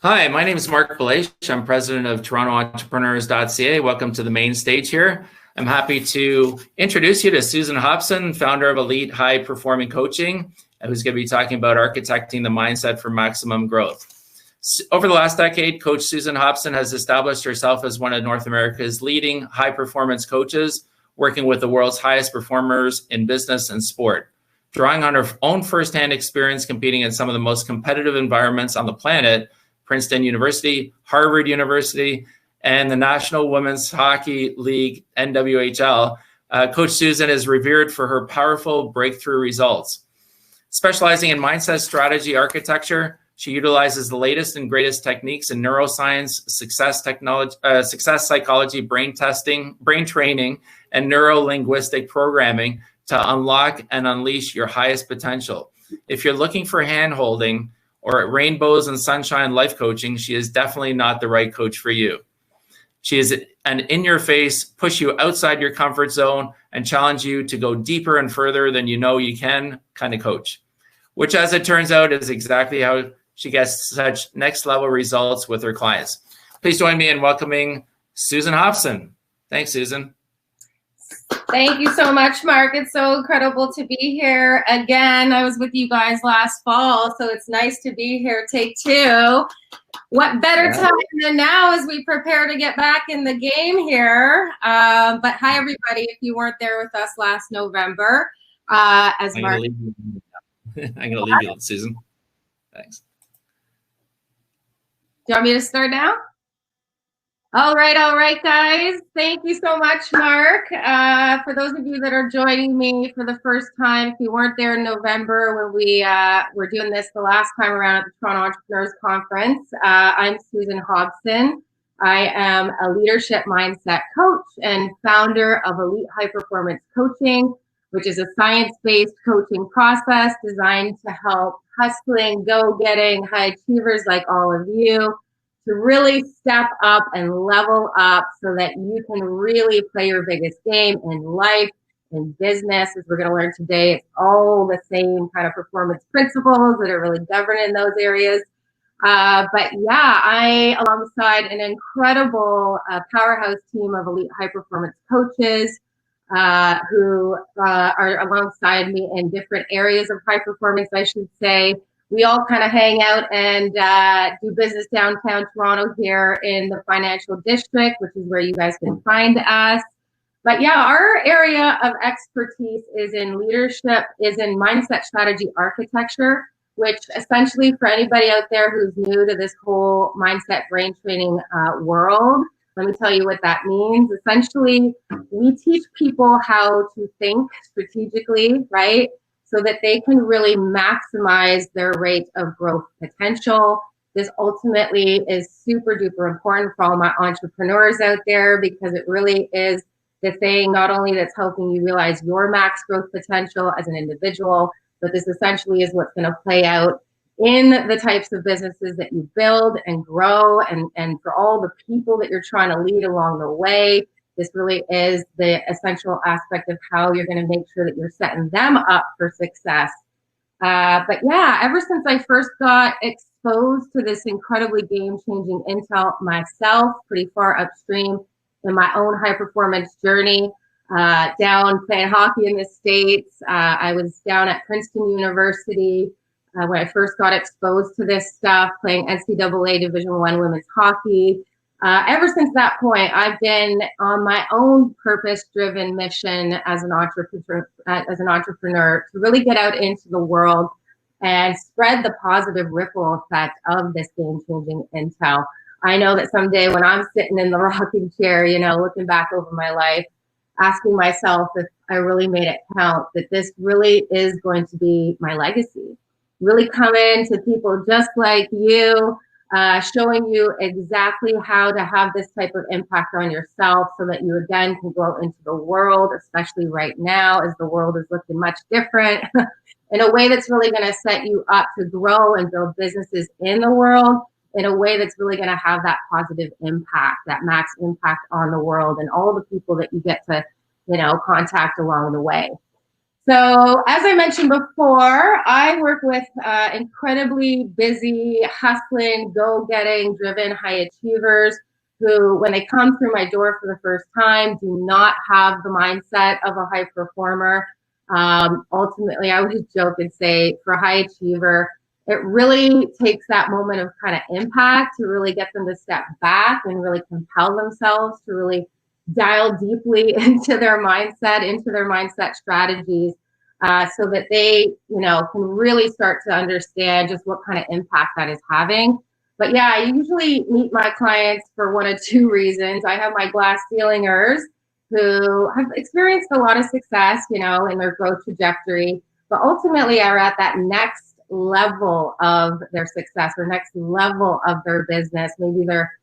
Hi, my name is Mark Belash. I'm president of TorontoEntrepreneurs.ca. Welcome to the main stage here. I'm happy to introduce you to Susan Hobson, founder of Elite High Performing Coaching, who's going to be talking about architecting the mindset for maximum growth. Over the last decade, Coach Susan Hobson has established herself as one of North America's leading high performance coaches, working with the world's highest performers in business and sport. Drawing on her own firsthand experience competing in some of the most competitive environments on the planet, Princeton University, Harvard University, and the National Women's Hockey League, NWHL, Coach Susan is revered for her powerful breakthrough results. Specializing in mindset strategy architecture, she utilizes the latest and greatest techniques in neuroscience, success psychology, brain testing, brain training, and neuro-linguistic programming to unlock and unleash your highest potential. If you're looking for hand-holding or rainbows and sunshine life coaching, she is definitely not the right coach for you. She is an in-your-face, push you outside your comfort zone and challenge you to go deeper and further than you know you can kind of coach, which, as it turns out, is exactly how she gets such next-level results with her clients. Please join me in welcoming Susan Hobson. Thanks, Susan. Thank you so much, Mark. It's so incredible to be here again. I was with you guys last fall, so it's nice to be here. Take two. What better time than now as we prepare to get back in the game here. But hi, everybody, if you weren't there with us last November. I'm going to leave you, Susan. Thanks. Do you want me to start now? All right, guys. Thank you so much, Mark. For those of you that are joining me for the first time, if you weren't there in November when we were doing this the last time around at the Toronto Entrepreneurs Conference, I'm Susan Hobson. I am a leadership mindset coach and founder of Elite High Performance Coaching, which is a science-based coaching process designed to help hustling, go-getting high achievers like all of you to really step up and level up so that you can really play your biggest game in life, in business. As we're going to learn today, it's all the same kind of performance principles that are really governing those areas. But yeah, I, alongside an incredible powerhouse team of elite high performance coaches who are alongside me in different areas of high performance, I should say. We all kind of hang out and do business downtown Toronto here in the financial district, which is where you guys can find us. But yeah, our area of expertise is in leadership, is in mindset strategy architecture, which essentially for anybody out there who's new to this whole mindset brain training world, let me tell you what that means. Essentially, we teach people how to think strategically, right? So that they can really maximize their rate of growth potential. This ultimately is super duper important for all my entrepreneurs out there because it really is the thing not only that's helping you realize your max growth potential as an individual, but this essentially is what's going to play out in the types of businesses that you build and grow and for all the people that you're trying to lead along the way. This really is the essential aspect of how you're going to make sure that you're setting them up for success. But yeah, ever since I first got exposed to this incredibly game-changing intel myself, pretty far upstream in my own high-performance journey, down playing hockey in the States. I was down at Princeton University when I first got exposed to this stuff, playing NCAA Division I women's hockey. Ever since that point, I've been on my own purpose-driven mission as an entrepreneur to really get out into the world and spread the positive ripple effect of this game-changing intel. I know that someday when I'm sitting in the rocking chair, looking back over my life, asking myself if I really made it count, that this really is going to be my legacy. Really come in to people just like you, showing you exactly how to have this type of impact on yourself so that you again can go into the world, especially right now as the world is looking much different, in a way that's really going to set you up to grow and build businesses in the world in a way that's really going to have that positive impact, that max impact on the world and all the people that you get to, contact along the way. So as I mentioned before, I work with incredibly busy, hustling, go-getting, driven high achievers who, when they come through my door for the first time, do not have the mindset of a high performer. Ultimately, I would joke and say for a high achiever, it really takes that moment of kind of impact to really get them to step back and really compel themselves to really dial deeply into their mindset strategies, so that they, can really start to understand just what kind of impact that is having. But yeah, I usually meet my clients for one of two reasons. I have my glass ceilingers who have experienced a lot of success, in their growth trajectory, but ultimately are at that next level of their success or next level of their business. Maybe they're,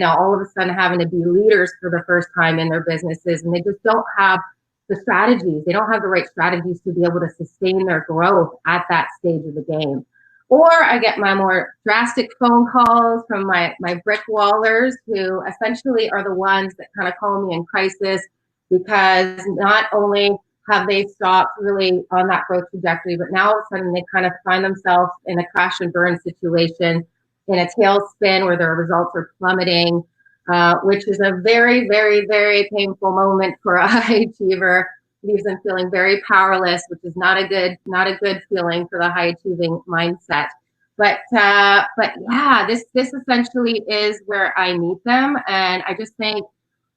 all of a sudden having to be leaders for the first time in their businesses, and they just don't have the strategies. They don't have the right strategies to be able to sustain their growth at that stage of the game. Or I get my more drastic phone calls from my brick wallers, who essentially are the ones that kind of call me in crisis, because not only have they stopped really on that growth trajectory, but now all of a sudden they kind of find themselves in a crash and burn situation, in a tailspin where their results are plummeting, which is a very, very, very painful moment for a high achiever. Leaves them feeling very powerless, which is not a good feeling for the high achieving mindset. But yeah, this essentially is where I meet them, and I just think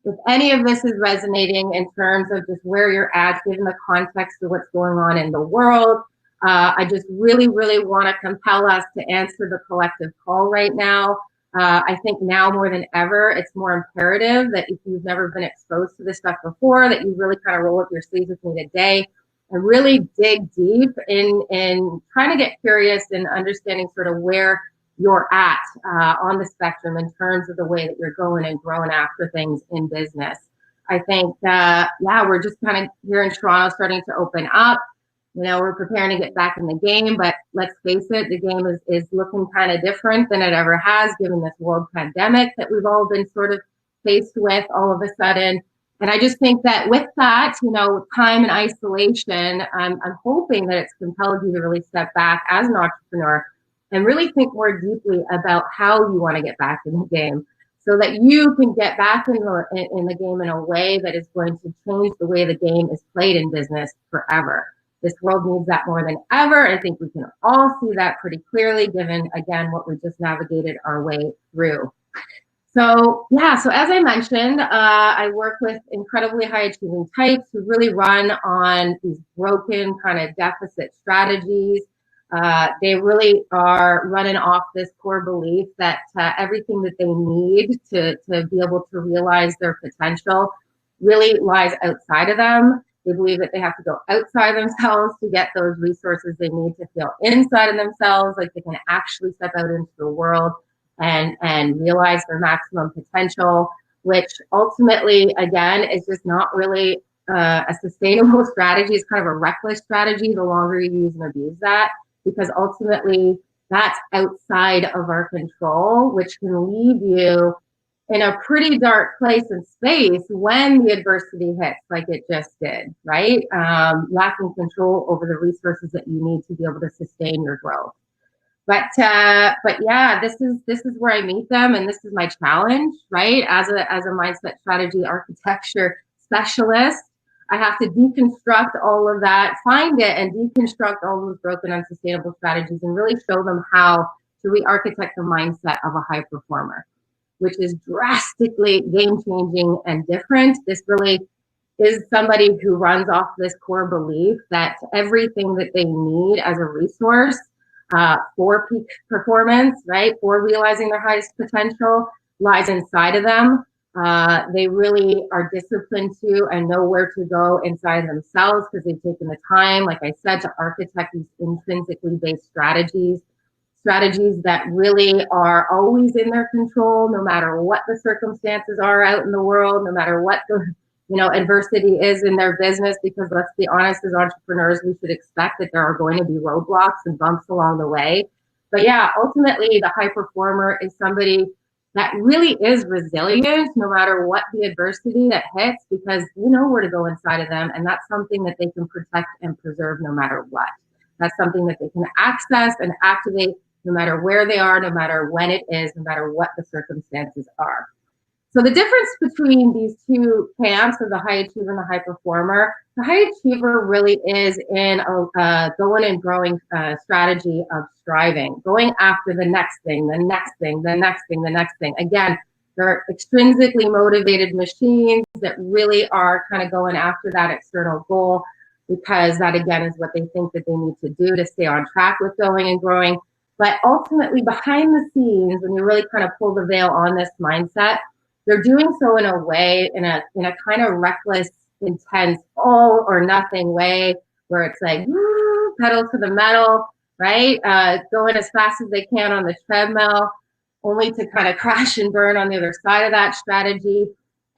if any of this is resonating in terms of just where you're at, given the context of what's going on in the world, I just really, really want to compel us to answer the collective call right now. I think now more than ever, it's more imperative that if you've never been exposed to this stuff before, that you really kind of roll up your sleeves with me today and really dig deep in trying to get curious and understanding sort of where you're at on the spectrum in terms of the way that you're going and growing after things in business. I think, we're just kind of here in Toronto starting to open up. We're preparing to get back in the game, but let's face it, the game is looking kind of different than it ever has, given this world pandemic that we've all been sort of faced with all of a sudden. And I just think that with that, time and isolation, I'm hoping that it's compelled you to really step back as an entrepreneur and really think more deeply about how you want to get back in the game, so that you can get back in the game in a way that is going to change the way the game is played in business forever. This world needs that more than ever. I think we can all see that pretty clearly, given, again, what we just navigated our way through. So as I mentioned, I work with incredibly high achieving types who really run on these broken kind of deficit strategies. They really are running off this core belief that everything that they need to be able to realize their potential really lies outside of them. They believe that they have to go outside themselves to get those resources they need to feel inside of themselves, like they can actually step out into the world and realize their maximum potential, which ultimately, again, is just not really a sustainable strategy. It's kind of a reckless strategy the longer you use and abuse that, because ultimately that's outside of our control, which can leave you in a pretty dark place and space when the adversity hits, like it just did, right? Lacking control over the resources that you need to be able to sustain your growth. But yeah, this is where I meet them, and this is my challenge, right? As a mindset strategy architecture specialist, I have to deconstruct all of that, find it, and deconstruct all those broken, unsustainable strategies, and really show them how to re-architect the mindset of a high performer, which is drastically game-changing and different. This really is somebody who runs off this core belief that everything that they need as a resource for peak performance, right, for realizing their highest potential, lies inside of them. They really are disciplined to and know where to go inside themselves, because they've taken the time, like I said, to architect these intrinsically based strategies that really are always in their control, no matter what the circumstances are out in the world, no matter what the adversity is in their business, because let's be honest, as entrepreneurs, we should expect that there are going to be roadblocks and bumps along the way. But yeah, ultimately, the high performer is somebody that really is resilient no matter what the adversity that hits, because you know where to go inside of them. And that's something that they can protect and preserve no matter what. That's something that they can access and activate no matter where they are, no matter when it is, no matter what the circumstances are. So the difference between these two camps of the high achiever and the high performer, the high achiever really is in a going and growing strategy of striving, going after the next thing, the next thing, the next thing, the next thing. Again, they're extrinsically motivated machines that really are kind of going after that external goal, because that, again, is what they think that they need to do to stay on track with going and growing. But ultimately, behind the scenes, when you really kind of pull the veil on this mindset, they're doing so in a way, in a kind of reckless, intense, all or nothing way, where it's like, pedal to the metal, right? Going as fast as they can on the treadmill, only to kind of crash and burn on the other side of that strategy.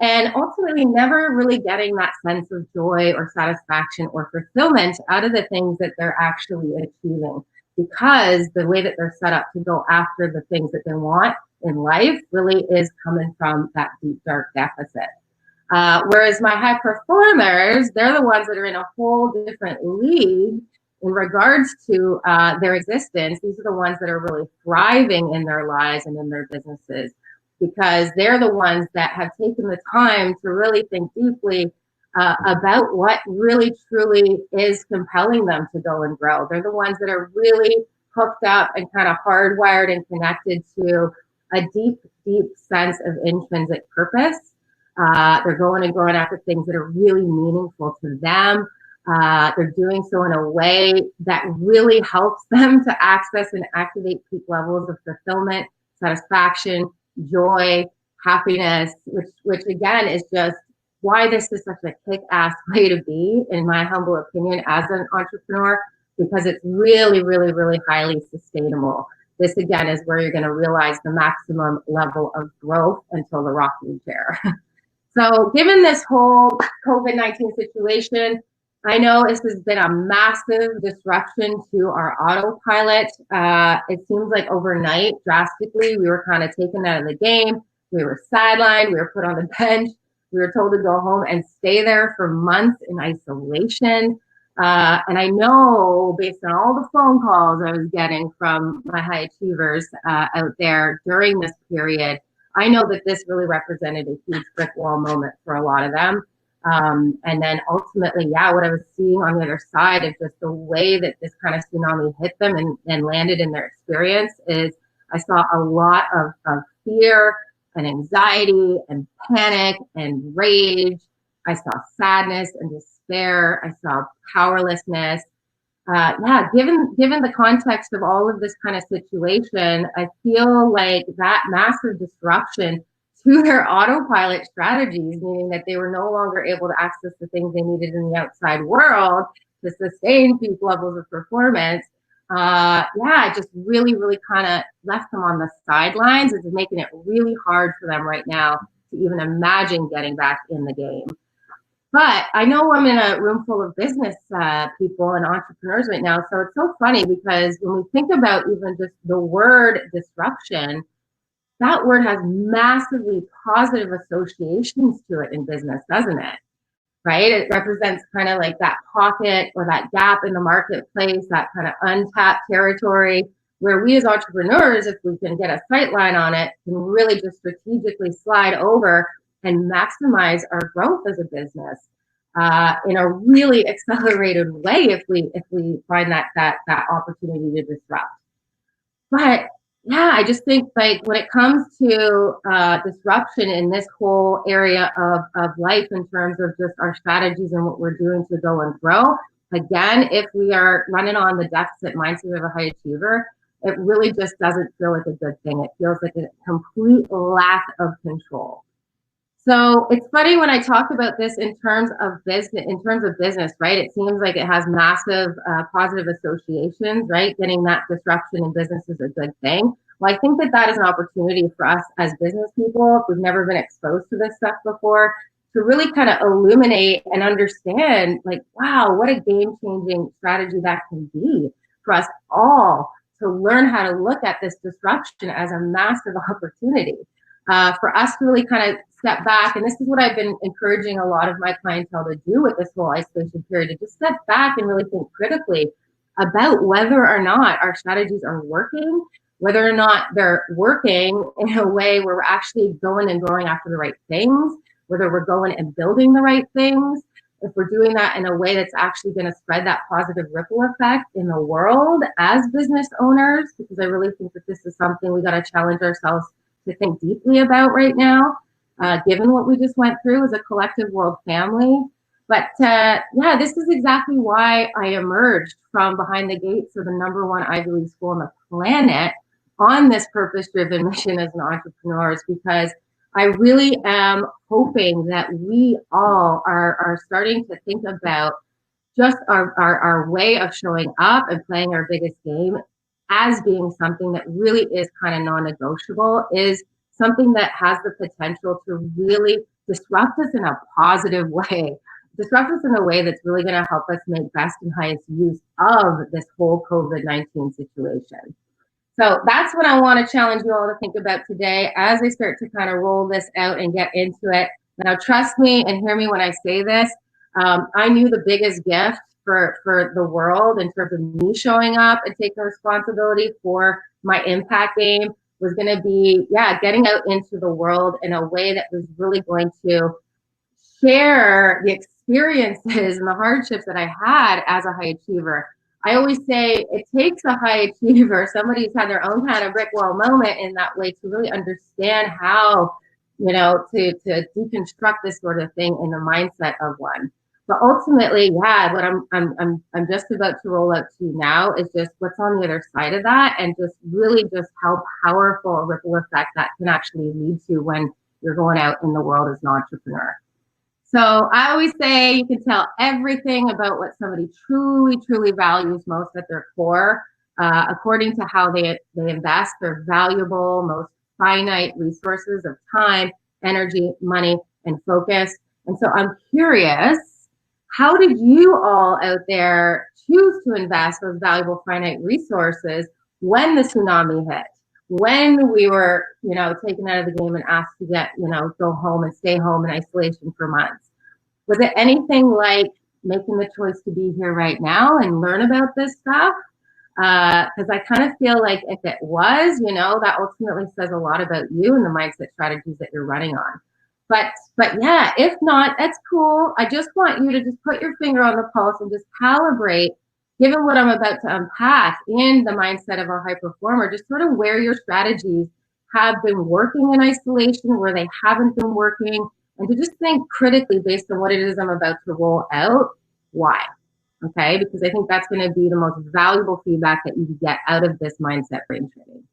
And ultimately never really getting that sense of joy or satisfaction or fulfillment out of the things that they're actually achieving, because the way that they're set up to go after the things that they want in life really is coming from that deep, dark deficit. Whereas my high performers, they're the ones that are in a whole different league in regards to their existence. These are the ones that are really thriving in their lives and in their businesses, because they're the ones that have taken the time to really think deeply about what really truly is compelling them to go and grow. They're the ones that are really hooked up and kind of hardwired and connected to a deep, deep sense of intrinsic purpose. They're going and going after things that are really meaningful to them. They're doing so in a way that really helps them to access and activate peak levels of fulfillment, satisfaction, joy, happiness, which again is just why this is such a kick-ass way to be, in my humble opinion, as an entrepreneur, because it's really, really, really highly sustainable. This, again, is where you're going to realize the maximum level of growth until the rocking chair. So given this whole COVID-19 situation, I know this has been a massive disruption to our autopilot. It seems like overnight, drastically, we were kind of taken out of the game. We were sidelined. We were put on the bench. We were told to go home and stay there for months in isolation. And I know, based on all the phone calls I was getting from my high achievers out there during this period, I know that this really represented a huge brick wall moment for a lot of them. And then ultimately, what I was seeing on the other side of just the way that this kind of tsunami hit them and landed in their experience is I saw a lot of fear and anxiety and panic and rage. I saw sadness and despair. I saw powerlessness. Given the context of all of this kind of situation, I feel like that massive disruption to their autopilot strategies, meaning that they were no longer able to access the things they needed in the outside world to sustain peak levels of performance, it just really, really kind of left them on the sidelines. It's making it really hard for them right now to even imagine getting back in the game. But I know I'm in a room full of business people and entrepreneurs right now. So it's so funny, because when we think about even just the word disruption, that word has massively positive associations to it in business, doesn't it? Right? It represents kind of like that pocket or that gap in the marketplace, that kind of untapped territory where we as entrepreneurs, if we can get a sight line on it, can really just strategically slide over and maximize our growth as a business in a really accelerated way if we find that opportunity to disrupt. But I just think, like, when it comes to disruption in this whole area of life in terms of just our strategies and what we're doing to go and grow, again, if we are running on the deficit mindset of a high achiever, it really just doesn't feel like a good thing. It feels like a complete lack of control. So it's funny when I talk about this in terms of business, right? It seems like it has massive positive associations, right? Getting that disruption in business is a good thing. Well, I think that is an opportunity for us as business people, if we've never been exposed to this stuff before, to really kind of illuminate and understand, like, wow, what a game-changing strategy that can be for us all to learn how to look at this disruption as a massive opportunity. for us to really kind of step back. And this is what I've been encouraging a lot of my clientele to do with this whole isolation period, to just step back and really think critically about whether or not our strategies are working, whether or not they're working in a way where we're actually going and going after the right things, whether we're going and building the right things, if we're doing that in a way that's actually going to spread that positive ripple effect in the world as business owners, because I really think that this is something we got to challenge ourselves to think deeply about right now, given what we just went through as a collective world family. But yeah, this is exactly why I emerged from behind the gates of the #1 Ivy League school on the planet on this purpose-driven mission as an entrepreneur, is because I really am hoping that we all are starting to think about just our way of showing up and playing our biggest game as being something that really is kind of non-negotiable, is something that has the potential to really disrupt us in a positive way, disrupt us in a way that's really going to help us make best and highest use of this whole COVID-19 situation. So that's what I want to challenge you all to think about today as I start to kind of roll this out and get into it. Now, trust me and hear me when I say this. I knew the biggest gift for the world in terms of me showing up and taking responsibility for my impact game was going to be, getting out into the world in a way that was really going to share the experiences and the hardships that I had as a high achiever. I always say it takes a high achiever, somebody who's had their own kind of brick wall moment in that way, to really understand how, to deconstruct this sort of thing in the mindset of one. But ultimately, what I'm just about to roll out to you now is just what's on the other side of that, and just really just how powerful a ripple effect that can actually lead to when you're going out in the world as an entrepreneur. So I always say you can tell everything about what somebody truly, truly values most at their core, according to how they invest their valuable, most finite resources of time, energy, money, and focus. And so I'm curious, how did you all out there choose to invest those valuable finite resources when the tsunami hit? When we were, taken out of the game and asked to go home and stay home in isolation for months? Was it anything like making the choice to be here right now and learn about this stuff? Because I kind of feel like if it was, that ultimately says a lot about you and the mindset strategies that you're running on. But yeah, if not, that's cool. I just want you to just put your finger on the pulse and just calibrate, given what I'm about to unpack in the mindset of a high performer, just sort of where your strategies have been working in isolation, where they haven't been working, and to just think critically based on what it is I'm about to roll out, why? Okay, because I think that's going to be the most valuable feedback that you can get out of this mindset brain training.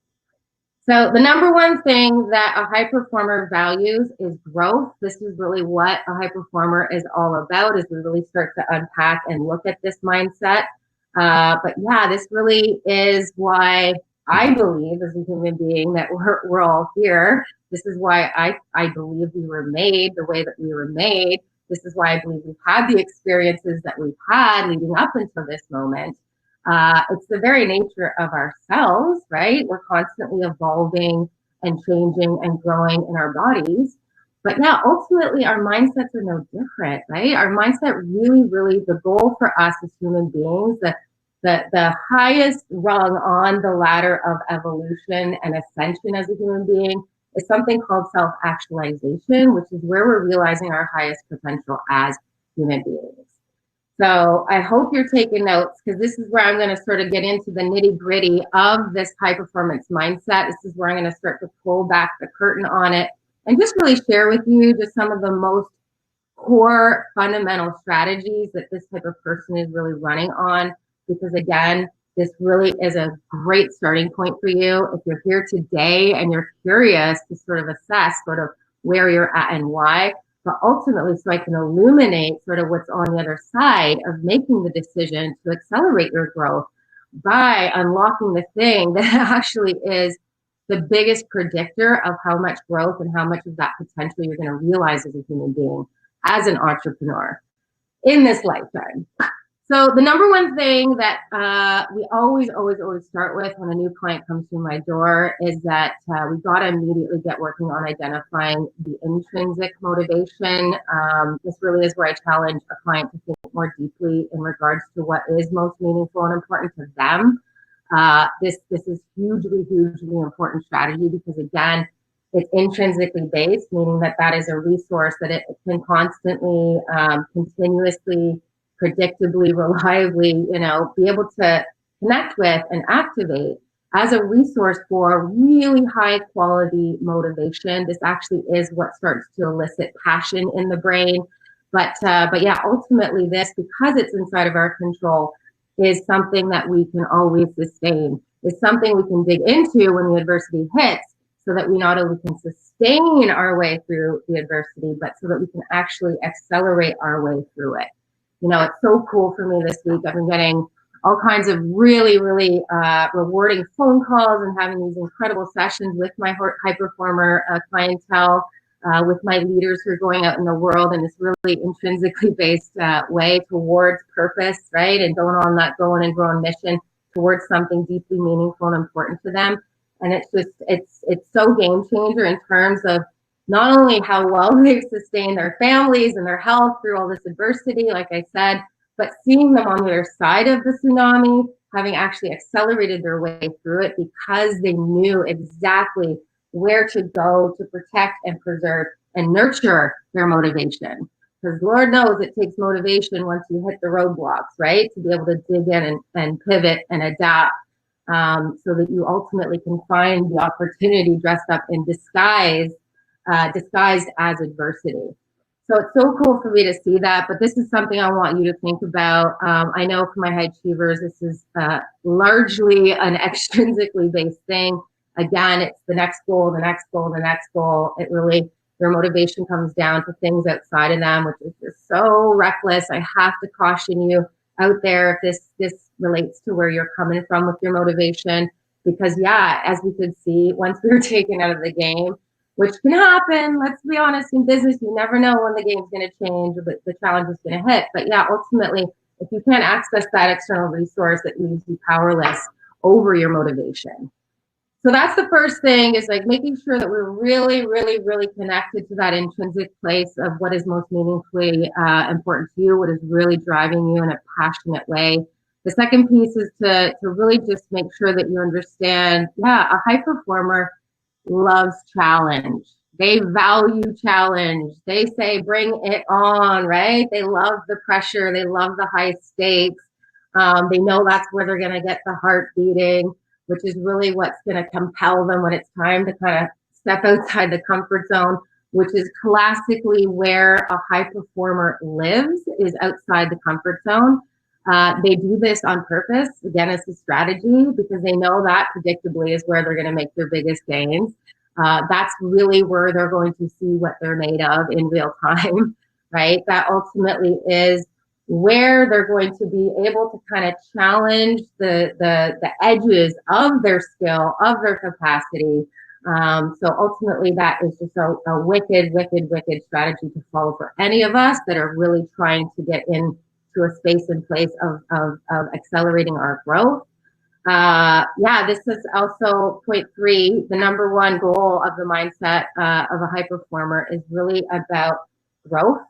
So the #1 thing that a high performer values is growth. This is really what a high performer is all about, is we really start to unpack and look at this mindset. But yeah, this really is why I believe as a human being that we're all here. This is why I believe we were made the way that we were made. This is why I believe we've had the experiences that we've had leading up until this moment. It's the very nature of ourselves, right? We're constantly evolving and changing and growing in our bodies. But yeah, ultimately our mindsets are no different, right? Our mindset really, the goal for us as human beings, the highest rung on the ladder of evolution and ascension as a human being is something called self-actualization, which is where we're realizing our highest potential as human beings. So I hope you're taking notes, because this is where I'm going to sort of get into the nitty-gritty of this high performance mindset. This is where I'm going to start to pull back the curtain on it and just really share with you just some of the most core fundamental strategies that this type of person is really running on. Because again, this really is a great starting point for you. If you're here today and you're curious to sort of assess sort of where you're at and why, but ultimately so I can illuminate sort of what's on the other side of making the decision to accelerate your growth by unlocking the thing that actually is the biggest predictor of how much growth and how much of that potential you're going to realize as a human being, as an entrepreneur in this lifetime. So the number one thing that we always start with when a new client comes through my door is that we've got to immediately get working on identifying the intrinsic motivation. This really is where I challenge a client to think more deeply in regards to what is most meaningful and important to them. This is hugely important strategy because, again, it's intrinsically based, meaning that is a resource that it can constantly, continuously, predictably, reliably, be able to connect with and activate as a resource for really high quality motivation. This actually is what starts to elicit passion in the brain. But yeah, ultimately this, because it's inside of our control, is something that we can always sustain. It's something we can dig into when the adversity hits, so that we not only can sustain our way through the adversity, but so that we can actually accelerate our way through it. It's so cool for me this week. I've been getting all kinds of really rewarding phone calls and having these incredible sessions with my high performer clientele, with my leaders who are going out in the world in this really intrinsically based way towards purpose, right? And going on that going and growing mission towards something deeply meaningful and important to them. And it's so game changer in terms of not only how well they've sustained their families and their health through all this adversity, like I said, but seeing them on the other side of the tsunami, having actually accelerated their way through it because they knew exactly where to go to protect and preserve and nurture their motivation. Because Lord knows it takes motivation once you hit the roadblocks, right? To be able to dig in and pivot and adapt, so that you ultimately can find the opportunity dressed up in disguised as adversity. So it's so cool for me to see that, but this is something I want you to think about. I know for my high achievers, this is largely an extrinsically based thing. Again, it's the next goal, the next goal, the next goal. It really, their motivation comes down to things outside of them, which is just so reckless. I have to caution you out there if this relates to where you're coming from with your motivation, because yeah, as we could see, once we were taken out of the game, which can happen, let's be honest, in business, you never know when the game's going to change or the challenge is going to hit. But yeah, ultimately, if you can't access that external resource, that leaves you powerless over your motivation. So that's the first thing, is like making sure that we're really connected to that intrinsic place of what is most meaningfully important to you, what is really driving you in a passionate way. The second piece is to really just make sure that you understand, yeah, a high performer loves challenge. They value challenge. They say, bring it on, right? They love the pressure. They love the high stakes. They know that's where they're going to get the heart beating, which is really what's going to compel them when it's time to kind of step outside the comfort zone, which is classically where a high performer lives, is outside the comfort zone. They do this on purpose. Again, it's a strategy because they know that predictably is where they're going to make their biggest gains. That's really where they're going to see what they're made of in real time, right? That ultimately is where they're going to be able to kind of challenge the edges of their skill, of their capacity. So ultimately, that is just a wicked strategy to follow for any of us that are really trying to get into a space and place of accelerating our growth. Yeah, this is also point 3. The number one goal of the mindset of a high performer is really about growth.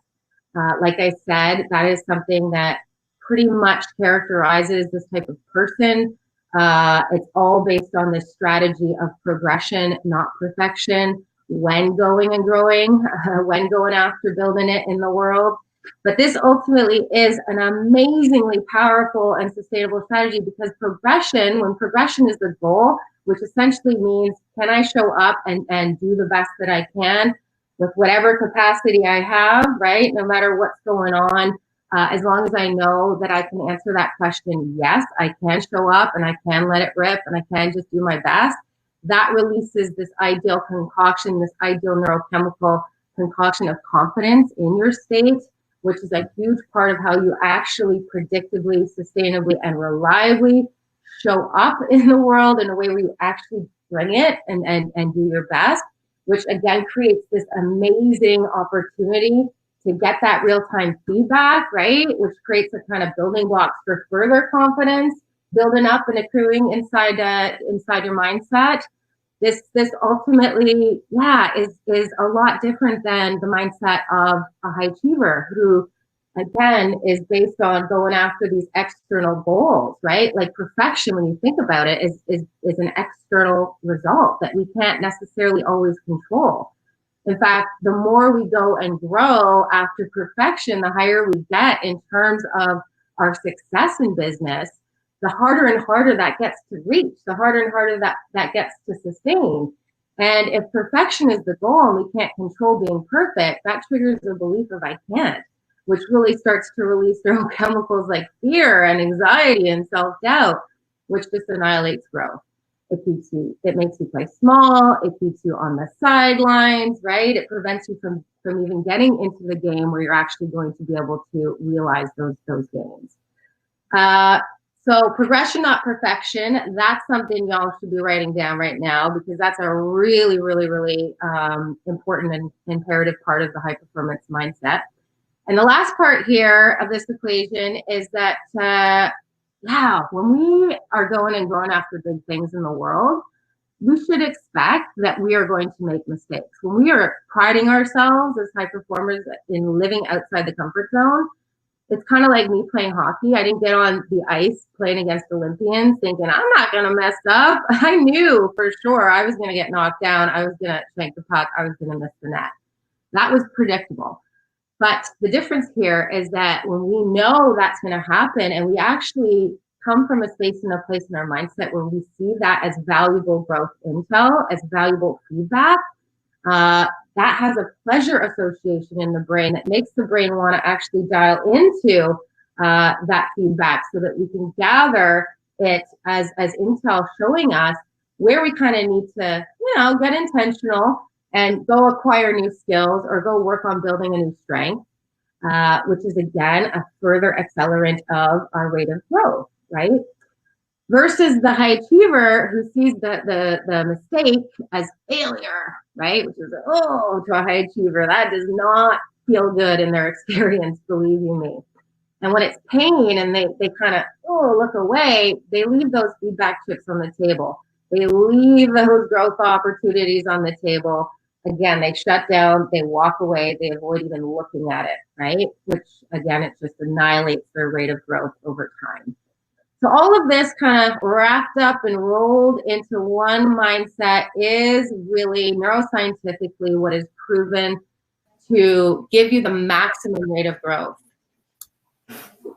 Like I said, that is something that pretty much characterizes this type of person. It's all based on this strategy of progression, not perfection, when going and growing, when going after building it in the world. But this ultimately is an amazingly powerful and sustainable strategy, because progression, when progression is the goal, which essentially means, can I show up and do the best that I can with whatever capacity I have, right? No matter what's going on, as long as I know that I can answer that question, yes, I can show up and I can let it rip and I can just do my best. That releases this ideal concoction, this ideal neurochemical concoction of confidence in your state, which is a huge part of how you actually predictably, sustainably, and reliably show up in the world in a way where you actually bring it and do your best, which again creates this amazing opportunity get that real-time feedback, right? Which creates a kind of building blocks for further confidence, building up and accruing inside your mindset. This ultimately, is a lot different than the mindset of a high achiever who, again, is based on going after these external goals, right? Like perfection, when you think about it, is an external result that we can't necessarily always control. In fact, the more we go and grow after perfection, the higher we get in terms of our success in business, the harder and harder that gets to reach, the harder and harder that gets to sustain. And if perfection is the goal and we can't control being perfect, that triggers the belief of I can't, which really starts to release neurochemicals like fear and anxiety and self-doubt, which just annihilates growth. It makes you play small, it keeps you on the sidelines, right? It prevents you from even getting into the game where you're actually going to be able to realize those gains. So progression, not perfection. That's something y'all should be writing down right now, because that's a really, really, really important and imperative part of the high performance mindset. And the last part here of this equation is that, when we are going and going after big things in the world, we should expect that we are going to make mistakes. When we are priding ourselves as high performers in living outside the comfort zone, it's kind of like me playing hockey. I didn't get on the ice playing against Olympians thinking, I'm not going to mess up. I knew for sure I was going to get knocked down. I was going to shank the puck. I was going to miss the net. That was predictable. But the difference here is that when we know that's going to happen and we actually come from a space and a place in our mindset where we see that as valuable growth intel, as valuable feedback, that has a pleasure association in the brain that makes the brain want to actually dial into that feedback so that we can gather it as intel showing us where we kind of need to, get intentional and go acquire new skills or go work on building a new strength, which is, again, a further accelerant of our rate of growth, right? Versus the high achiever who sees the mistake as failure, right? Which is, to a high achiever, that does not feel good in their experience, believe you me. And when it's pain and they kind of, look away, they leave those feedback chips on the table. They leave those growth opportunities on the table. Again, they shut down, they walk away, they avoid even looking at it, right? Which, again, it just annihilates their rate of growth over time. So all of this kind of wrapped up and rolled into one mindset is really neuroscientifically what is proven to give you the maximum rate of growth.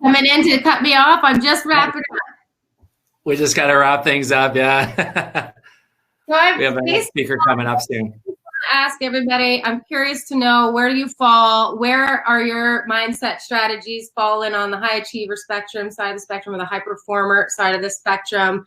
Coming in to cut me off, I'm just wrapping up. We just got to wrap things up, yeah. So we have a speaker coming up soon. Ask everybody, I'm curious to know, where do you fall? Where are your mindset strategies falling on the high achiever spectrum side of the spectrum or the high performer side of the spectrum?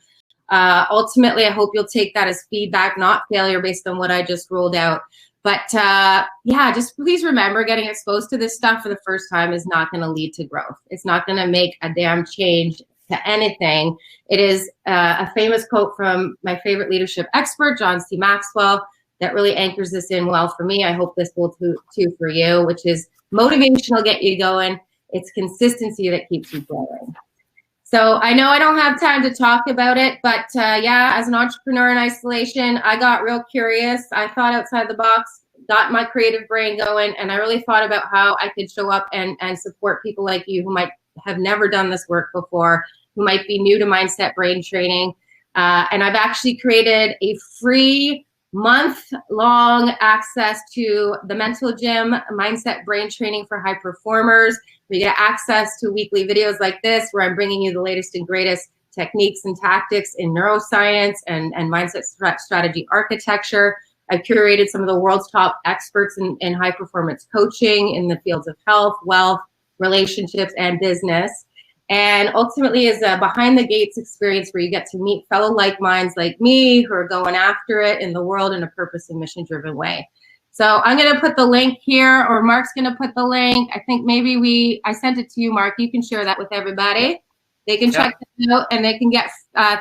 Ultimately, I hope you'll take that as feedback, not failure, based on what I just rolled out. But just please remember, getting exposed to this stuff for the first time is not going to lead to growth. It's not going to make a damn change to anything. It is a famous quote from my favorite leadership expert, John C. Maxwell, that really anchors this in well for me. I hope this will too for you, which is motivation will get you going. It's consistency that keeps you going. So I know I don't have time to talk about it, but as an entrepreneur in isolation, I got real curious. I thought outside the box, got my creative brain going, and I really thought about how I could show up and support people like you who might have never done this work before, who might be new to mindset brain training. And I've actually created a free month-long access to the Mental Gym Mindset Brain Training for High Performers. We get access to weekly videos like this, where I'm bringing you the latest and greatest techniques and tactics in neuroscience and mindset strategy architecture. I've curated some of the world's top experts in high performance coaching in the fields of health, wealth, relationships, and business. And ultimately is a behind the gates experience where you get to meet fellow like minds like me who are going after it in the world in a purpose and mission driven way. So I'm going to put the link here, or Mark's going to put the link. I think maybe I sent it to you, Mark. You can share that with everybody. They can check it out, and they can get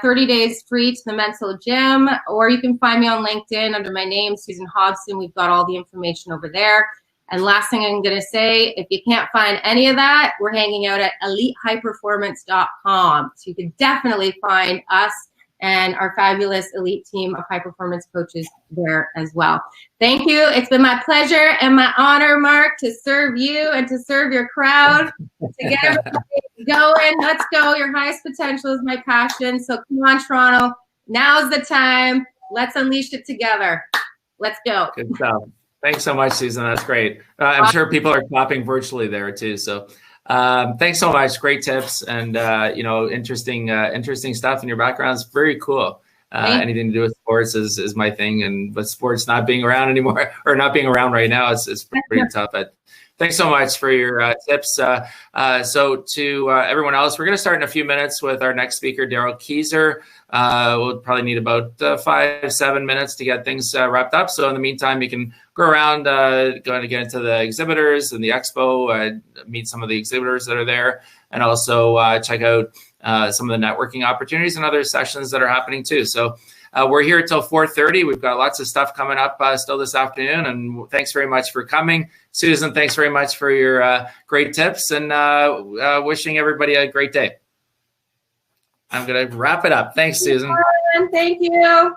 30 days free to the Mental Gym, or you can find me on LinkedIn under my name, Susan Hobson. We've got all the information over there. And last thing I'm going to say, if you can't find any of that, we're hanging out at elitehighperformance.com. So you can definitely find us and our fabulous elite team of high performance coaches there as well. Thank you. It's been my pleasure and my honor, Mark, to serve you and to serve your crowd, to get everybody going. Let's go. Your highest potential is my passion. So come on, Toronto. Now's the time. Let's unleash it together. Let's go. Good stuff. Thanks so much, Susan. That's great. I'm sure people are clapping virtually there too. So thanks so much. Great tips and, interesting stuff in your background. It's very cool. Anything to do with sports is my thing. And with sports not being around anymore or not being around right now, it's pretty tough. But thanks so much for your tips. So to everyone else, we're going to start in a few minutes with our next speaker, Daryl Keyser. We'll probably need about 5-7 minutes to get things wrapped up. So in the meantime, you can go around, going to get into the exhibitors and the expo, meet some of the exhibitors that are there, and also check out some of the networking opportunities and other sessions that are happening too. So we're here until 4:30. We've got lots of stuff coming up still this afternoon. And thanks very much for coming. Susan, thanks very much for your great tips, and wishing everybody a great day. I'm going to wrap it up. Thanks, Susan. Thank you.